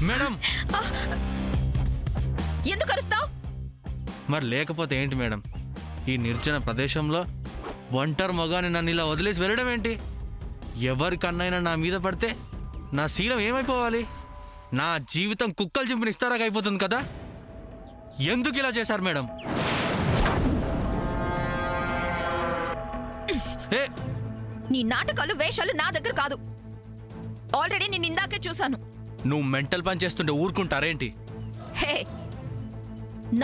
Madam ఎందుకు అరుస్తావు? మరి లేకపోతే ఏంటి మేడం, ఈ నిర్జన ప్రదేశంలో ఒంటరి మొగాని నన్ను ఇలా వదిలేసి వెళ్ళడం ఏంటి? ఎవరికన్నైనా నా మీద పడితే నా శీలం ఏమైపోవాలి? నా జీవితం కుక్కలు చింపిన ఇస్తారాగా అయిపోతుంది కదా. ఎందుకు ఇలా చేశారు మేడం? నీ నాటకాలు వేషాలు నా దగ్గర కాదు. ఆల్రెడీ నేను ఇందాకే చూశాను. నువ్వు మెంటల్ పని చేస్తుంటే ఊరుకుంటారేంటి? హే,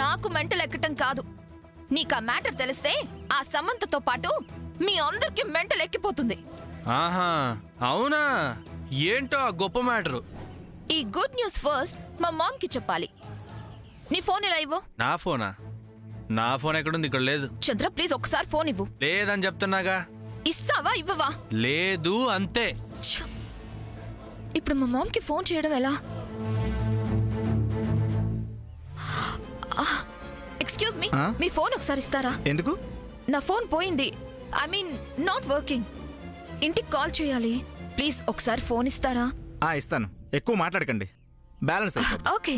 నాకు మెంటల్ ఎక్కటం కాదు. నీకు ఆ మ్యాటర్ తెలిస్తే ఆ సమంతతో పాటు మీ అందరికి మెంటల్ ఎక్కిపోతుంది. ఆహా, అవునా? ఏంటో ఆ గొప్ప మ్యాటరు. ఈ గుడ్ న్యూస్ ఫస్ట్ మా మామ్ కి చెప్పాలి. నీ ఫోన్ ఇలా ఇవ్వు. నా ఫోనా? నా ఫోన్ ఎక్కడుంది? ఇక్కడ లేదు. చంద్ర ప్లీజ్ ఒకసారి ఫోన్ ఇవ్వు. లేదని చెప్తున్నాగా. ఇస్తావా ఇవ్వవా? లేదు అంతే. ఇప్పుడు మా మామ్ కి ఫోన్ చేయడం ఎలా? ఎక్స్క్యూజ్ మీ, మీ ఫోన్ ఒకసారి ఇస్తారా? ఎందుకు? నా ఫోన్ పోయింది. I mean not working. ఇంటికి కాల్ చేయాలి. ప్లీజ్ ఒకసారి ఫోన్ ఇస్తారా? ఇస్తాను. ఎక్కువ మాట్లాడకండి, బ్యాలెన్స్ అయిపోతుంది. ఓకే.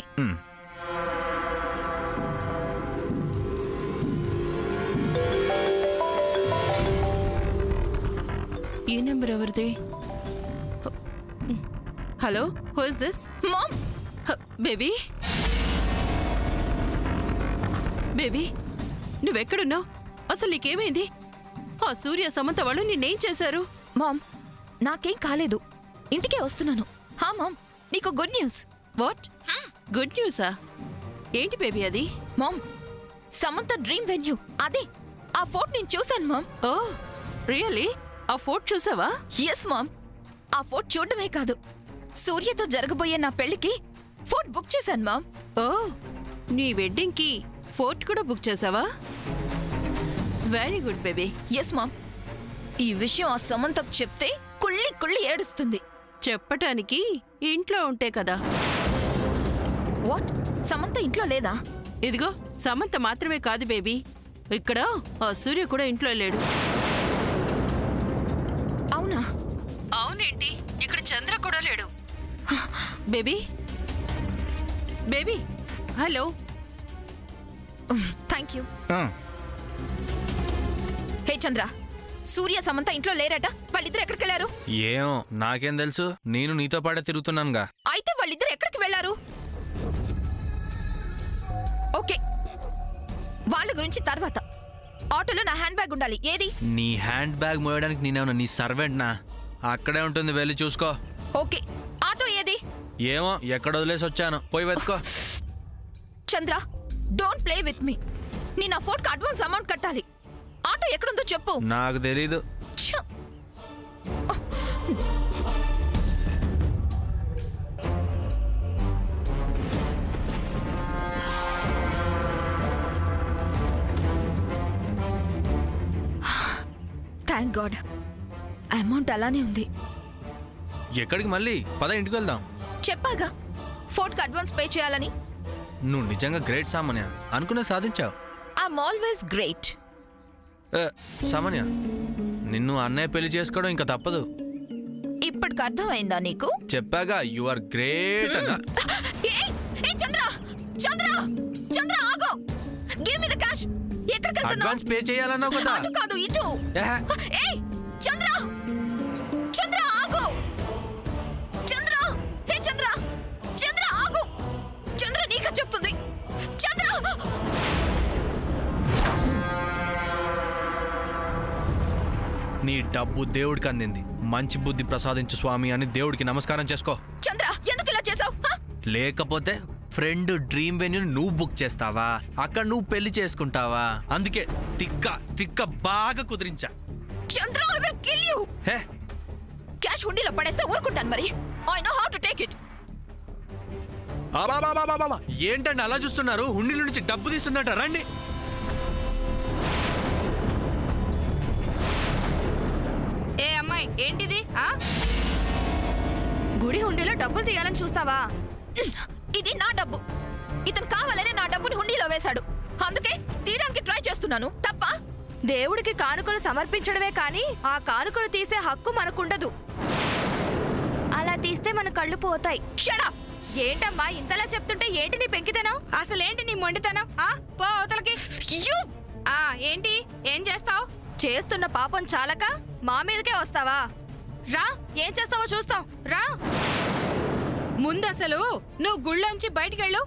ఈ నెంబర్ ఎవరిది? Hello, who is this? Mom. Baby, baby నువ్వెక్కడున్నావు? అసలు నీకేమైంది? ఆ సూర్య సమంత వాళ్ళు నిన్నేం చేశారు? మామ్, నాకేం కాలేదు. ఇంటికే వస్తున్నాను. హా మామ్, నీకు గుడ్ న్యూస్. వాట్? గుడ్ న్యూసా? ఏంటి బేబీ అది? మామ్, సమంత డ్రీమ్ వెన్యూ అదే. ఆ ఫోర్ట్ నేను చూశాను మామ్. Oh really? ఆ ఫోర్ట్ చూసావా? Yes mom. ఆ ఫోర్ట్ చూడటమే కాదు, సూర్యతో జరగబోయే నా పెళ్లికి ఫోర్ట్ బుక్ చేశాను మామ్. ఓ, నీ వెడ్డింగ్ కి ఫోర్ట్ కూడా బుక్ చేసావా? Very good baby. Yes mom. ఈ విషయం ఆ సమంతకు చెప్తే కుళ్ళి కుళ్ళి ఏడుస్తుంది. చెప్పటానికి ఇంట్లో ఉంటే కదా. వాట్? సమంత ఇంట్లో లేదా? ఇదిగో సమంత మాత్రమే కాదు బేబీ, ఇక్కడ ఆ సూర్య కూడా ఇంట్లో లేడు. అవునా? అవునేంటి, ఇక్కడ చంద్ర కూడా లేడు. Baby, baby, hello. Thank you. Hey Chandra, Surya Samantha ఇంట్లో లేరట. వాళ్ళిద్దరు ఎక్కడికి వెళ్ళారు? ఏమో నాకేం తెలుసు, నేను నీతో పాటే తిరుగుతున్నానుగా. అయితే వాళ్ళిద్దరు ఎక్కడికి వెళ్ళారు? ఓకే, వాళ్ళ గురించి తర్వాత. ఆటోలో నా హ్యాండ్ బ్యాగ్ ఉండాలి. ఏది? నీ హ్యాండ్ బ్యాగ్ మోయడానికి నేనేమన్నా నీ సర్వెంట్నా? అక్కడే ఉంటుంది, వెళ్ళి చూసుకో. ఓకే, ఆటో ఏది? ఏమో ఎక్కడ వదిలేసి వచ్చాను, పోయి వెతుకో. చంద్ర, డోంట్ ప్లే విత్ మీ. నేను ఆ ఫోర్ట్కి అడ్వాన్స్ అమౌంట్ కట్టాలి. ఆటో ఎక్కడుందో చెప్పు. నాకు తెలీదు. థ్యాంక్ గాడ్, అమౌంట్ అలానే ఉంది. ఎక్కడికి మళ్ళీ? పద ఇంటికి వెళ్దాం. చెప్పాగా ఫోర్ట్కి అడ్వాన్స్ పే చేయాలని. నువ్వు నిజంగా గ్రేట్ సామాన్య, అనుకునే సాధించావు. I'm always great. సామాన్య, నిన్ను అన్నయ్య పెళ్లి చేసుకోవడం ఇంకా తప్పదు. ఇప్పటికి అర్థమైందా నీకు? చెప్పాగా యు ఆర్ గ్రేట్ అన్నా. చంద్ర, చంద్ర, చంద్ర ఆగో. Give me the cash. ఎక్కడికి వెళ్తున్నావ్? అడ్వాన్స్ పే చేయాలన్నావు కదా. అటు కాదు ఇటు. ఏయ్ చంద్ర, చంద్ర ఆగో. చంద్ర, హే చంద్ర, చంద్ర ఆగు. చంద్ర నీకే చెప్తుంది. చంద్ర, నీ డబ్బు దేవుడికి అందింది. మంచి బుద్ధి ప్రసాదించు స్వామి అని దేవుడికి నమస్కారం చేసుకో. చంద్ర ఎందుకు ఇలా చేసావు? లేకపోతే ఫ్రెండ్ డ్రీమ్ వెన్యూ నువ్వు బుక్ చేస్తావా, అక్కడ నువ్వు పెళ్లి చేసుకుంటావా? అందుకే తిక్క తిక్క బాగా కుదిరించా. Chandra, I will kill you. Hey, cash హుండీలో పడేస్తే ఊరుకుంటాను మరి. I know how to take it. ఏంటండి అలా చూస్తున్నారు? హుండీల నుంచి డబ్బు తీస్తుందట, రండి. ఏ అమ్మాయి, ఏంటిది? గుడి హుండీలో డబ్బులు తీయాలని చూస్తావా? ఇది నా డబ్బు. ఇతను కావాలనే నా డబ్బుని హుండీలో వేశాడు. అందుకే తీయడానికి ట్రై చేస్తున్నాను. తప్ప? దేవుడికి కానుకలు సమర్పించడమే కానీ ఆ కానుకలు తీసే హక్కు మనకుండదు. అలా తీస్తే మన కళ్ళు పోతాయి. Shut up. ఏంటమ్మా ఇంతలా చెప్తుంటే ఏంటి నీ పెంకితనం అసలేంటి నీ మొండితనం పో అవతలకి ఏంటి ఏం చేస్తావు చేస్తున్న పాపం చాలక మా మీదకే వస్తావా రా ఏం చేస్తావో చూస్తావు రా ముందు అసలు నువ్వు గుళ్ళోంచి బయటికెళ్ళు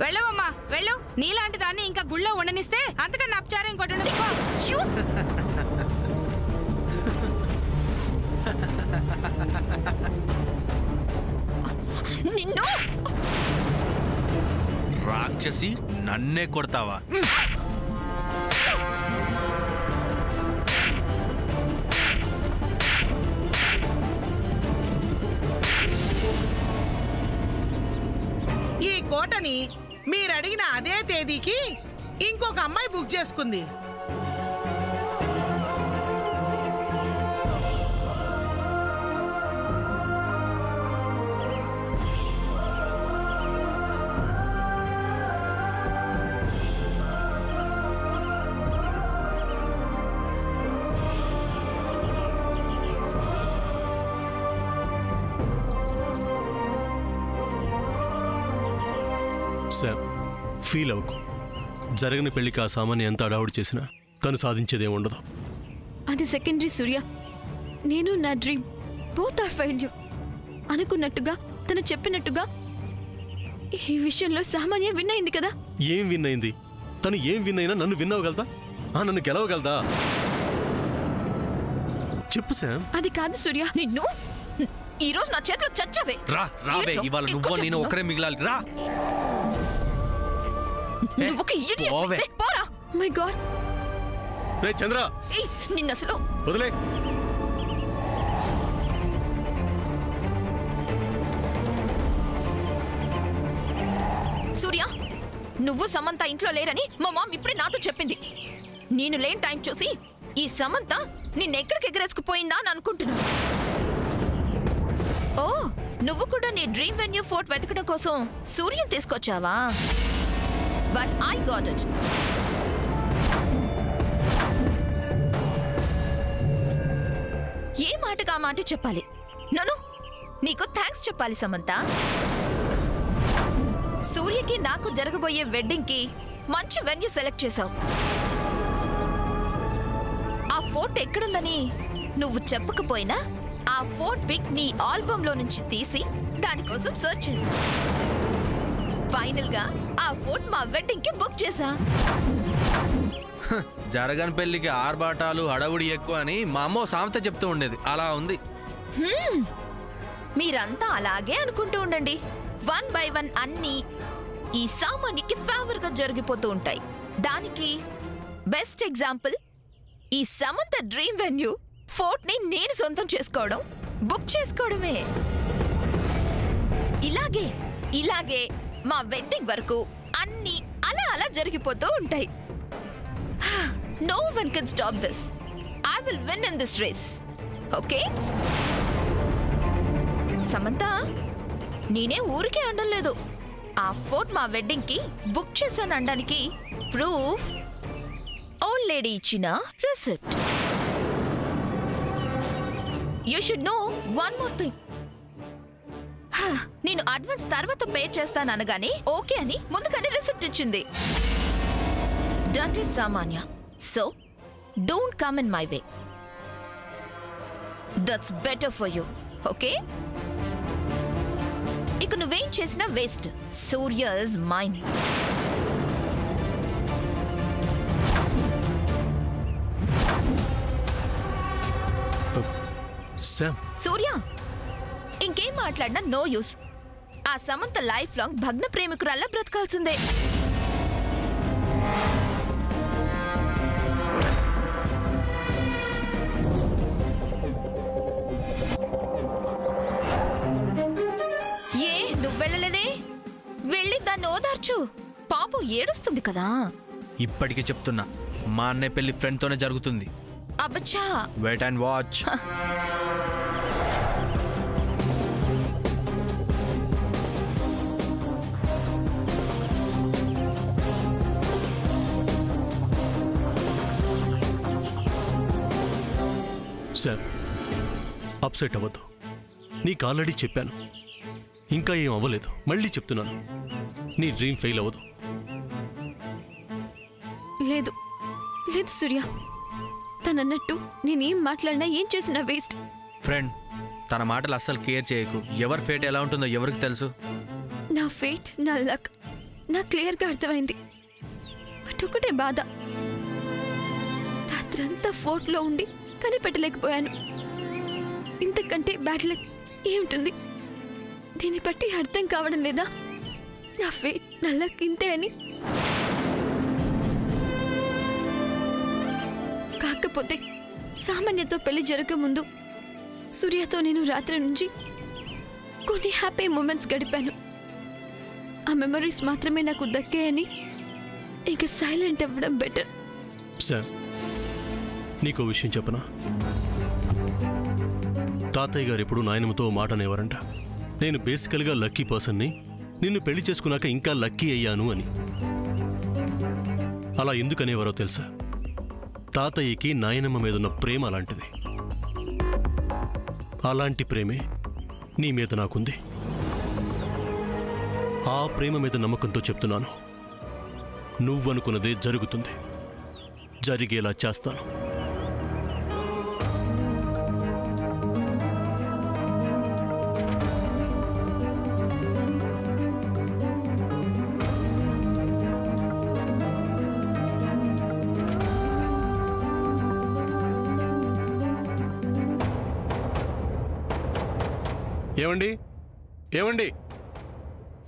వెళ్ళవమ్మా వెళ్ళు నీలాంటి దాన్ని ఇంకా గుళ్ళో ఉండనిస్తే అంతకన్నా అపచారం ఇంకోటి ఉండదు పో. నిన్ను రాక్షసి నన్నే కొడతావా? ఈ కోటని మీరడిగిన అదే తేదీకి ఇంకొక అమ్మాయి బుక్ చేసుకుంది. సార్ ఫీల్ అవ్వకు. జరగని పెళ్లికి ఆ సామాన్య ఎంత అడావుడు చేసినా తను సాధించేదేం ఉండదు. అది సెకండరీ సూర్య. నేను నా డ్రీమ్ బోత్ ఆర్ ఫెయిల్యూర్. అనుకున్నట్టుగా తను చెప్పినట్టుగా ఈ విషయంలో సామాన్య విన్ అయింది కదా. ఏం విన్ అయింది? తను ఏం విన్ అయినా నన్ను విన్ అవ్వగలదా? నన్ను గెలవగలదా? చెప్పు శామ్. అది కాదు సూర్య. నిన్ను ఈ రోజు నా చేతిలో చచ్చవే. రావే, ఇవాళ నువ్వు నేను ఒకరే మిగిలాలి. రా నువ్వు ఒక idiot. పోవే. పోరా. My God. రే చంద్ర, నిన్ను అసలు వదిలే. సూర్య, నువ్వు సమంత ఇంట్లో లేరని మా మామ్ ఇప్పుడే నాతో చెప్పింది. నేను లేని టైం చూసి ఈ సమంత నిన్నెక్కడికి ఎగరేసుకుపోయిందా అని అనుకుంటున్నాను. ఓ, నువ్వు కూడా నీ డ్రీమ్ వెన్యూ ఫోర్ట్ వెతకడం కోసం సూర్యం తీసుకొచ్చావా? But I got it. ఏ మాటగా మాట చెప్పాలి. నన్ను నీకు థ్యాంక్స్ చెప్పాలి సమంత. సూర్యకి నాకు జరగబోయే వెడ్డింగ్ కి మంచి వెన్యూ సెలెక్ట్ చేశావు. ఆ ఫోర్ట్ ఎక్కడుందని నువ్వు చెప్పకపోయినా ఆ ఫోర్ట్ పిక్ నీ ఆల్బమ్ లో నుంచి తీసి దానికోసం సర్చ్ చేశా. ఫైనల్ గా ఆ ఫోర్ట్ మా వెడ్డింగ్ కి బుక్ చేశా. జరగని పెళ్లికి ఆర్భాటాలు హడావుడి ఎక్కువ అని మా అమ్మ సామెత చెప్తూ ఉండేది. అలా ఉంది. మీరంతా అలాగే అనుకుంటూ ఉండండి. 1 by 1 అన్ని ఈ సామాన్యకి ఫేవర్ గా జరిగిపోతూ ఉంటాయి. దానికి బెస్ట్ ఎగ్జాంపుల్ ఈ సమంత డ్రీమ్ వెన్యూ ఫోర్ట్ ని నేను సొంతం చేసుకోవడం, బుక్ చేసుకోవడమే. ఇలాగే మా వెడ్డింగ్ వరకు అన్ని అలా అలా జరిగిపోతూ ఉంటాయి. No one can stop this. I will win in this race. Okay Samantha, నేనే ఊరికే అనలేదు. ఆ ఫోర్ట్ మా వెడ్డింగ్ కి బుక్ చేశాను అనడానికి ప్రూఫ్ ఓల్డ్ లేడీ ఇచ్చిన receipt. You should know one more thing. నేను అడ్వాన్స్ తర్వాత పే చేస్తాను అనగానే ఓకే అని ముందుగానే రిసిప్ట్ ఇచ్చింది. That is Samanya. So don't come in my way. That's better for you. Okay, ఇక నువ్వేం చేసినా waste. Surya is mine. Sam, Surya, ఇంకేం మాట్లాడినా నో యూస్. ఆ సమంత లైఫ్ లాంగ్ భగ్న ప్రేమికురాల్లా బ్రతకాల్సిందే. ఏ నువ్వు వెళ్ళలేదే? వెళ్ళి దాన్ని ఓదార్చు. పాపం ఏడుస్తుంది కదా. ఇప్పటికే చెప్తున్నా, మా అన్నయ్య పెళ్లి ఫ్రెండ్ తోనే జరుగుతుంది. అబ్బచ్చా, wait and watch. Sir upset అవ్వద్దు. నీకు ఆల్రెడీ చెప్పాను, ఇంకా ఏం అవ్వలేదు. మళ్ళీ చెప్తున్నాను, నీ డ్రీమ్ ఫెయిల్ అవ్వదు. లేదు లేదు సూర్య, తనన్నట్టు నేనేం మాట్లాడినా ఏం చేసినా వేస్ట్. ఫ్రెండ్, తన మాటలు అస్సలు కేర్ చేయకు. ఎవరి ఫేట్ ఎలా ఉంటుందో ఎవరికి తెలుసు. నా ఫేట్, నా లక్ నాకు క్లియర్గా అర్థమైంది. బట్ ఒకటే బాధ, రాత్రంతా ఫోర్ట్లో ఉండి కనిపెట్టలేకపోయాను. ఇంతకంటే బ్యాడ్ లక్ ఏముంటుంది? దీన్ని బట్టి అర్థం కావడం లేదా నా ఫేట్, నా లక్ ఇంతే అని? కాకపోతే సామాన్యతో పెళ్లి జరగకముందు సూర్యతో నేను రాత్రి నుంచి కొన్ని హ్యాపీ మూమెంట్స్ గడిపాను. ఆ మెమరీస్ మాత్రమే నాకు దక్కాయని ఇక సైలెంట్ అవ్వడం బెటర్. సార్, నీకో విషయం చెప్పనా? తాతయ్య గారు ఎప్పుడు నాయనమ్మతో మాట అనేవారంట, నేను బేసికల్గా లక్కీ పర్సన్ని, నిన్ను పెళ్లి చేసుకున్నాక ఇంకా లక్కీ అయ్యాను అని. అలా ఎందుకు అనేవారో తెలుసా? తాతయ్యకి నాయనమ్మ మీదున్న ప్రేమ అలాంటిది. అలాంటి ప్రేమే నీ మీద నాకుంది. ఆ ప్రేమ మీద నమ్మకంతో చెప్తున్నాను, నువ్వనుకున్నదే జరుగుతుంది. జరిగేలా చేస్తాను. ఏమండి ఏమండి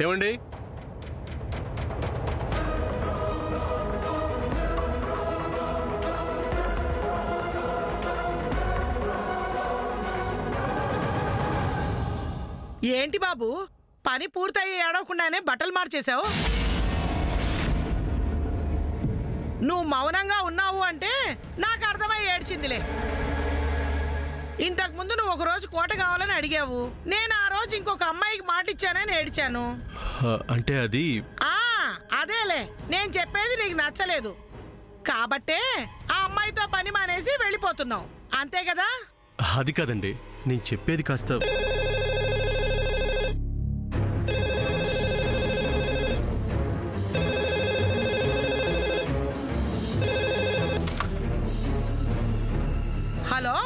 ఏమండి ఏంటి బాబు, పని పూర్తయి ఏడవకుండానే బట్టలు మార్చేశావు? నువ్వు మౌనంగా ఉన్నావు అంటే నాకు అర్థమై ఏడ్చిందిలే. ఇంతకు ముందు నువ్వు ఒక రోజు కోట కావాలని అడిగావు. నేను ఆ రోజు ఇంకొక అమ్మాయికి మాట ఇచ్చానని ఏడ్చాను. అంటే అది అదేలే, నేను చెప్పేది నీకు నచ్చలేదు కాబట్టే ఆ అమ్మాయితో పని మానేసి వెళ్ళిపోతున్నావు, అంతే కదా? అది కాదండి, నేను చెప్పేది కాస్త. హలో,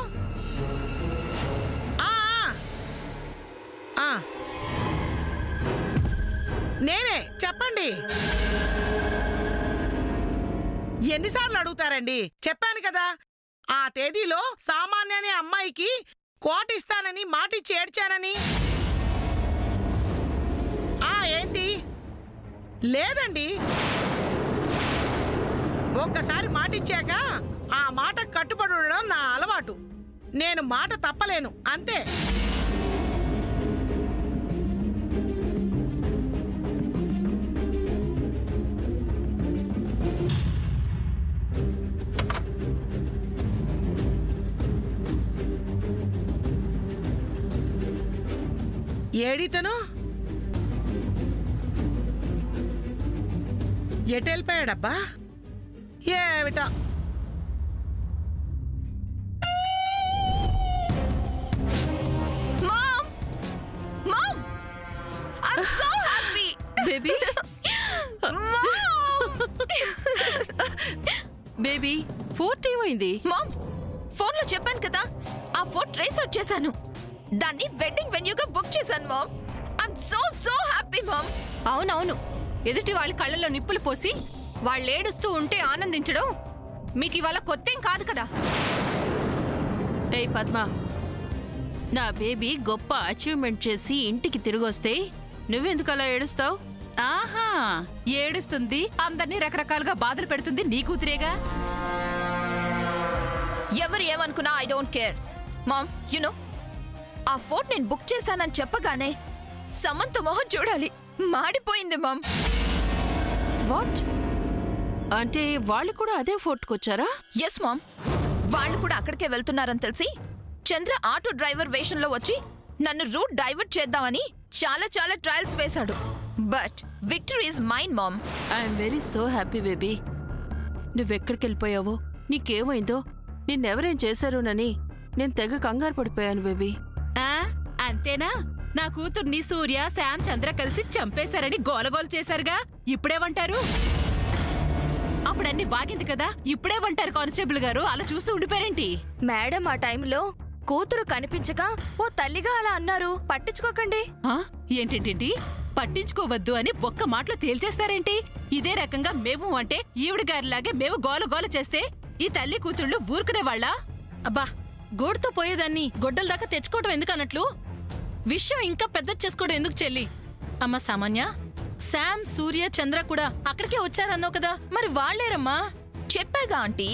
నేనే, చెప్పండి. ఎన్నిసార్లు అడుగుతారండి? చెప్పాను కదా, ఆ తేదీలో సామాన్య అనే అమ్మాయికి కోట ఇస్తానని మాటిచ్చి ఏడ్చానని. ఏంటి? లేదండి, ఒక్కసారి మాటిచ్చాక ఆ మాట కట్టుబడి ఉండడం నా అలవాటు. నేను మాట తప్పలేను, అంతే. ఏడితను ఎటెళ్ళిపోయాడబ్బా? ఏమిటా? బేబీ బేబీ ఫోర్ట్ ఏమైంది? మామ్, ఫోన్లో చెప్పాను కదా, ఆ ఫోన్ ట్రేస్ అవుట్ చేశాను. దాన్ని వెడ్డింగ్ వెన్యూగా బుక్ చేశాను mom. I'm so happy mom. అవునవును, ఎదుటి వాళ్ళ కళ్ళలో నిప్పులు పోసి వాళ్ళు ఏడుస్తూ ఉంటే ఆనందించడం మీకు ఇవాళ కొత్తేం కాదు కదా. ఏయ్ పద్మ, నా బేబీ గొప్ప అచీవ్మెంట్ చేసి ఇంటికి తిరిగొస్తే నువ్వెందుకు అలా ఏడుస్తావు? ఆహా, ఏడుస్తుంది, అందరినీ రకరకాలుగా బాధలు పెడుతుంది నీ కూతురేగా. ఎవరు ఏమనుకున్నా I don't care mom. You know, ఆ ఫోన్ నేను బుక్ చేశానని చెప్పగానే సమంత మొహం చూడాలి, మాడిపోయింది మామ్. వాట్? అంటే వాళ్ళు కూడా అదే ఫోర్ట్కి వచ్చారా? ఎస్ మామ్, వాళ్ళు కూడా అక్కడికే వెళ్తున్నారని తెలిసి చంద్ర ఆటో డ్రైవర్ వేషంలో వచ్చి నన్ను రూట్ డైవర్ట్ చేద్దామని చాలా ట్రయల్స్ వేశాడు. But victory is mine mom. I'm very so happy baby. నువ్వెక్కడికి వెళ్ళిపోయావో, నీకేమైందో, నిన్నెవరేం చేశారోనని నేను తెగ కంగారు పడిపోయాను బేబీ. అంతేనా? నా కూతుర్ని సూర్య శామ్ చంద్ర కలిసి చంపేశారని గోలగోల చేశారుగా ఇప్పుడేమంటారు? అప్పుడన్ని వాగింది కదా, ఇప్పుడేమంటారు కానిస్టేబుల్ గారు? అలా చూస్తూ ఉండిపోయారేంటి? మేడం ఆ టైంలో కూతురు కనిపించక ఓ తల్లిగా అలా అన్నారు. పట్టించుకోకండి. ఆ? ఏంటేంటి పట్టించుకోవద్దు అని ఒక్క మాటలో తేల్చేస్తారేంటి? ఇదే రకంగా మేము అంటే ఈవిడ గారిలాగే మేము గోల చేస్తే ఈ తల్లి కూతుళ్ళు ఊరుకునేవాళ్ళ? అబ్బా, గోడుతో పోయేదాన్ని గొడ్డల దాకా తెచ్చుకోవడం ఎందుకన్నట్లు? విషయం ఇంకా పెద్ద చేసుకోవడం ఎందుకు చెల్లి? అమ్మ సామాన్య, శామ్, సూర్య, చంద్ర కూడా అక్కడికే వచ్చారన్నావు కదా, మరి వాళ్ళేరమ్మా? చెప్పాగా ఆంటీ,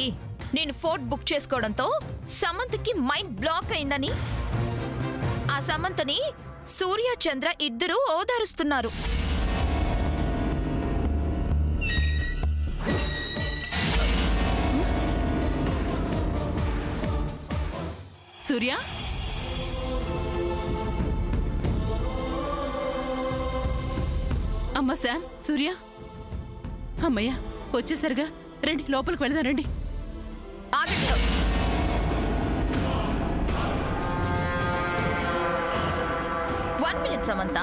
నేను ఫోర్ట్ బుక్ చేసుకోవడంతో సమంతకి మైండ్ బ్లాక్ అయిందని. ఆ సమంతని సూర్య, చంద్ర ఇద్దరూ ఓదారుస్తున్నారు. సూర్య, అమ్మ శామ్, సూర్య, అమ్మయ్య వచ్చేసరిగా రండి, లోపలికి వెళదాం రండి. ఆగండి. 1 minute సమంత.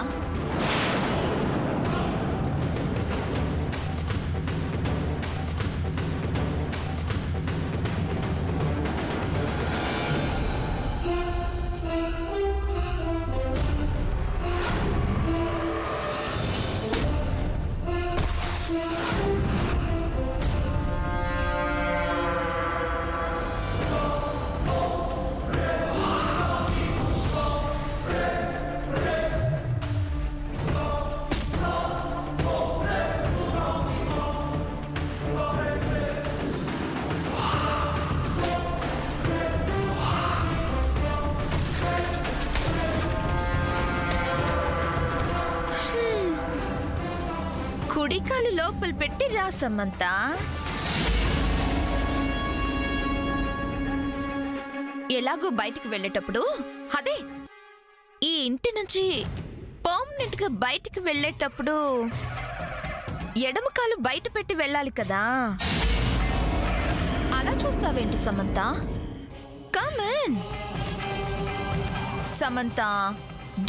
కుడికాలు లోపల పెట్టి రా సమంత. ఎలాగో బయటికి వెళ్ళేటప్పుడు, అదే ఈ ఇంటి నుంచి పర్మనెంట్ గా బయటికి వెళ్ళేటప్పుడు ఎడమ కాలు బయట పెట్టి వెళ్ళాలి కదా. అలా చూస్తావేంటి Samantha? Come on Samantha,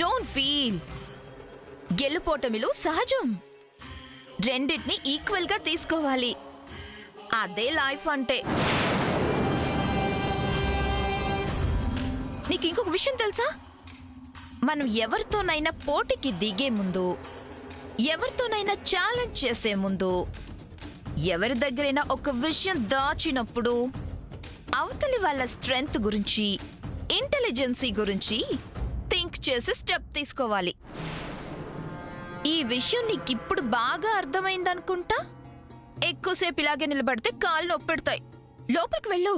don't feel. గెలుపోటమిలు సహజం, రెండింటిని ఈక్వల్ గా తీసుకోవాలి. అదే లైఫ్ అంటే. నీకు ఇంకొక విషయం తెలుసా? మనం ఎవరితోనైనా పోటీకి దిగే ముందు, ఎవరితోనైనా ఛాలెంజ్ చేసే ముందు, ఎవరి దగ్గరైనా ఒక విషయం దాచినప్పుడు అవతలి వాళ్ళ స్ట్రెంగ్త్ గురించి, ఇంటెలిజెన్సీ గురించి థింక్ చేసి స్టెప్ తీసుకోవాలి. ఈ విషయం నీకిప్పుడు బాగా అర్థమైందనుకుంటా. ఎక్కువసేపు ఇలాగే నిలబడితే కాళ్ళు నొప్పెడతాయి. లోపలికి వెళ్ళు.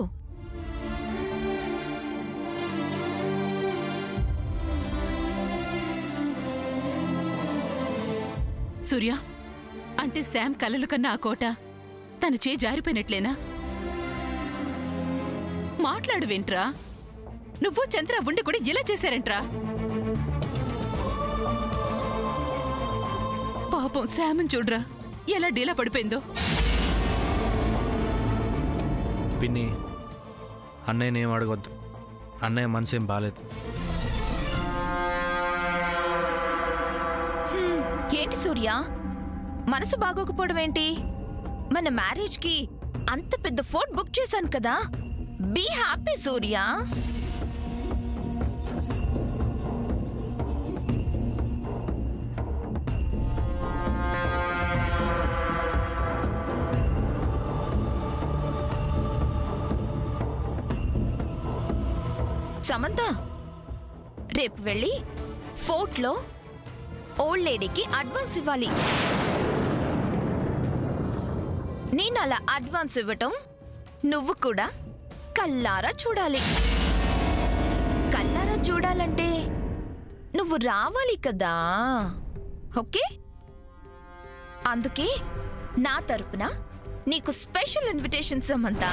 సూర్య, అంటే శామ్ కలలు కన్నా ఆ కోట తన చేయి జారిపోయినట్లేనా? మాట్లాడువేంట్రా? నువ్వు చంద్ర ఉండి కూడా ఇలా చేశారేంట్రా? పాపం శామన్ చూడ్రా ఎలా డీలా పడిపోయిందో. పిన్ని, అన్నయ్యనేం అడగొద్దు. అన్నయ్య మనసేం బాలేదు. ఏంటి సూర్య, మనసు బాగోకపోవడం ఏంటి? మన మ్యారేజ్ కి అంత పెద్ద ఫోర్ట్ బుక్ చేశాను కదా. బీ హ్యాపీ సూర్య. సమంత, రేపు వెళ్ళి ఫోర్ట్ లో ఓల్డ్ లేడీకి అడ్వాన్స్ ఇవ్వాలి. నేను అలా అడ్వాన్స్ ఇవ్వటం నువ్వు కూడా కల్లారా చూడాలి. కల్లారా చూడాలంటే నువ్వు రావాలి కదా. ఓకే? అందుకే నా తరపున నీకు స్పెషల్ ఇన్విటేషన్ సమంత.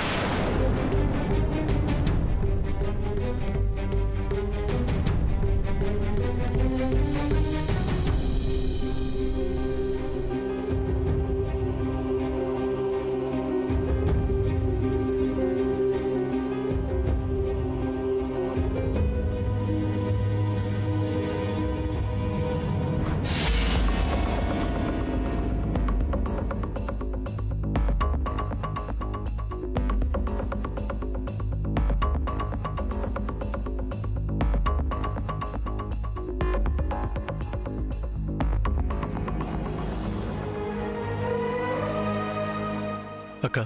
అక్క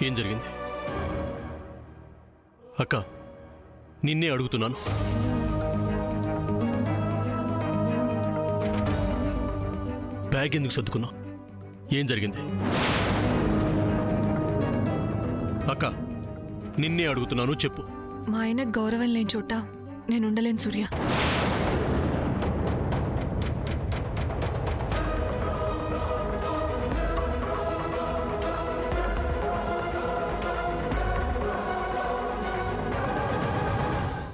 ఏం జరిగింది? అక్క నిన్నే అడుగుతున్నాను. బ్యాగ్ ఎందుకు సర్దుకున్నావు? ఏం జరిగింది? అక్క నిన్నే అడుగుతున్నాను, చెప్పు. మా ఆయన గౌరవం లేని చోట నేను ఉండలేను సూర్య.